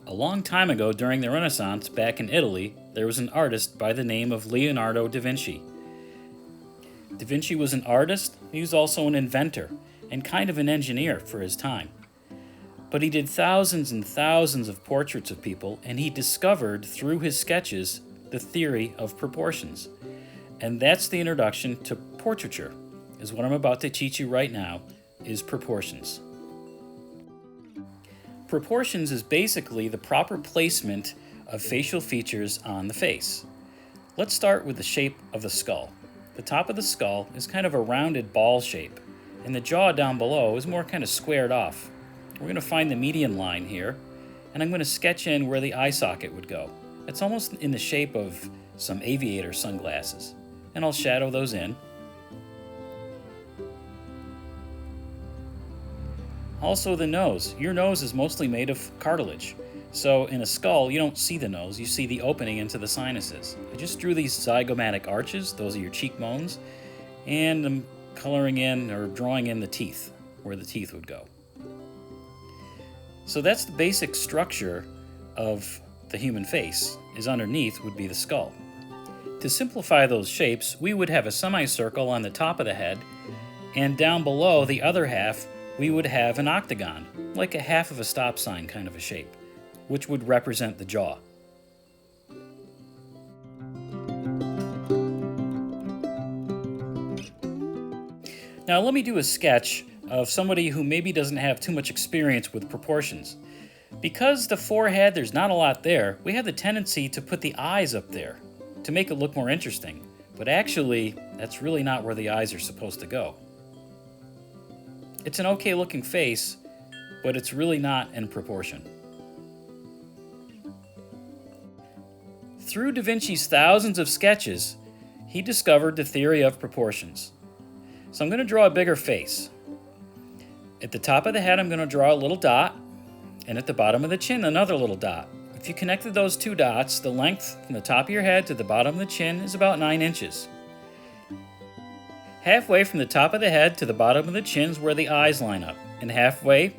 A long time ago during the Renaissance back in Italy, there was an artist by the name of Leonardo da Vinci. Da Vinci was an artist, he was also an inventor, and kind of an engineer for his time. But he did thousands and thousands of portraits of people, and he discovered through his sketches the theory of proportions. And that's the introduction to portraiture, is what I'm about to teach you right now, is proportions. Proportions is basically the proper placement of facial features on the face. Let's start with the shape of the skull. The top of the skull is kind of a rounded ball shape, and the jaw down below is more kind of squared off. We're going to find the median line here, and I'm going to sketch in where the eye socket would go. It's almost in the shape of some aviator sunglasses, and I'll shadow those in. Also the nose. Your nose is mostly made of cartilage. So in a skull, you don't see the nose, you see the opening into the sinuses. I just drew these zygomatic arches, those are your cheekbones, and I'm coloring in or drawing in the teeth, where the teeth would go. So that's the basic structure of the human face, is underneath would be the skull. To simplify those shapes, we would have a semicircle on the top of the head, and down below the other half we would have an octagon, like a half of a stop sign kind of a shape, which would represent the jaw. Now let me do a sketch of somebody who maybe doesn't have too much experience with proportions. Because the forehead, there's not a lot there, we have the tendency to put the eyes up there to make it look more interesting. But actually, that's really not where the eyes are supposed to go. It's an okay looking face, but it's really not in proportion. Through Da Vinci's thousands of sketches, he discovered the theory of proportions. So I'm going to draw a bigger face. At the top of the head, I'm going to draw a little dot, and at the bottom of the chin, another little dot. If you connected those two dots, the length from the top of your head to the bottom of the chin is about 9 inches. Halfway from the top of the head to the bottom of the chin is where the eyes line up, and halfway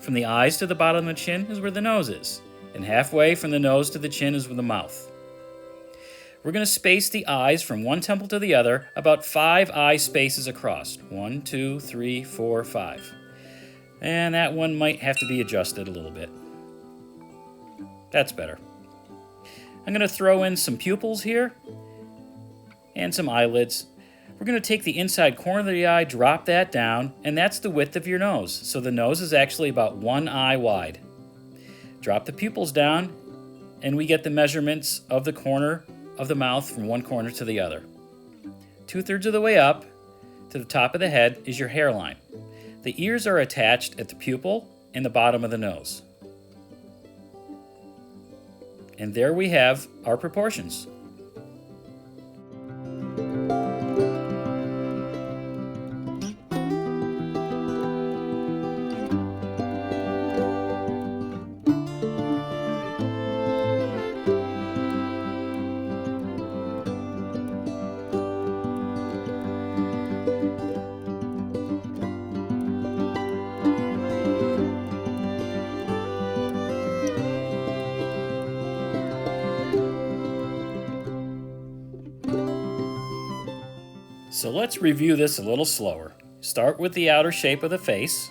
from the eyes to the bottom of the chin is where the nose is, and halfway from the nose to the chin is where the mouth. We're going to space the eyes from one temple to the other about 5 eye spaces across. 1, 2, 3, 4, 5. And that one might have to be adjusted a little bit. That's better. I'm going to throw in some pupils here and some eyelids. We're going to take the inside corner of the eye, drop that down, and that's the width of your nose. So the nose is actually about 1 eye wide. Drop the pupils down, and we get the measurements of the corner of the mouth from one corner to the other. 2/3 of the way up to the top of the head is your hairline. The ears are attached at the pupil and the bottom of the nose. And there we have our proportions. So let's review this a little slower. Start with the outer shape of the face.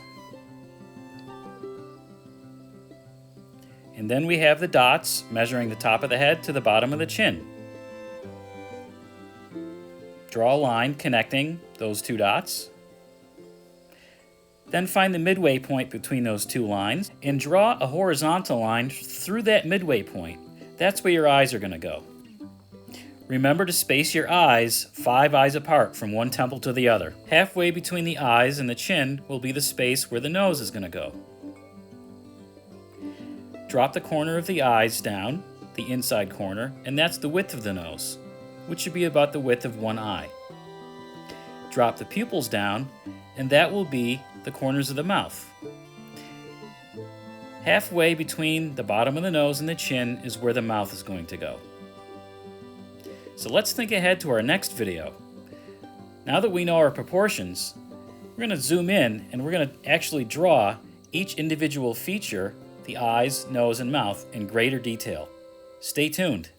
And then we have the dots measuring the top of the head to the bottom of the chin. Draw a line connecting those two dots. Then find the midway point between those two lines and draw a horizontal line through that midway point. That's where your eyes are going to go. Remember to space your eyes 5 eyes apart from one temple to the other. Halfway between the eyes and the chin will be the space where the nose is going to go. Drop the corner of the eyes down, the inside corner, and that's the width of the nose, which should be about the width of 1 eye. Drop the pupils down, and that will be the corners of the mouth. Halfway between the bottom of the nose and the chin is where the mouth is going to go. So let's think ahead to our next video. Now that we know our proportions, we're going to zoom in and we're going to actually draw each individual feature the eyes, nose, and mouth in greater detail. Stay tuned.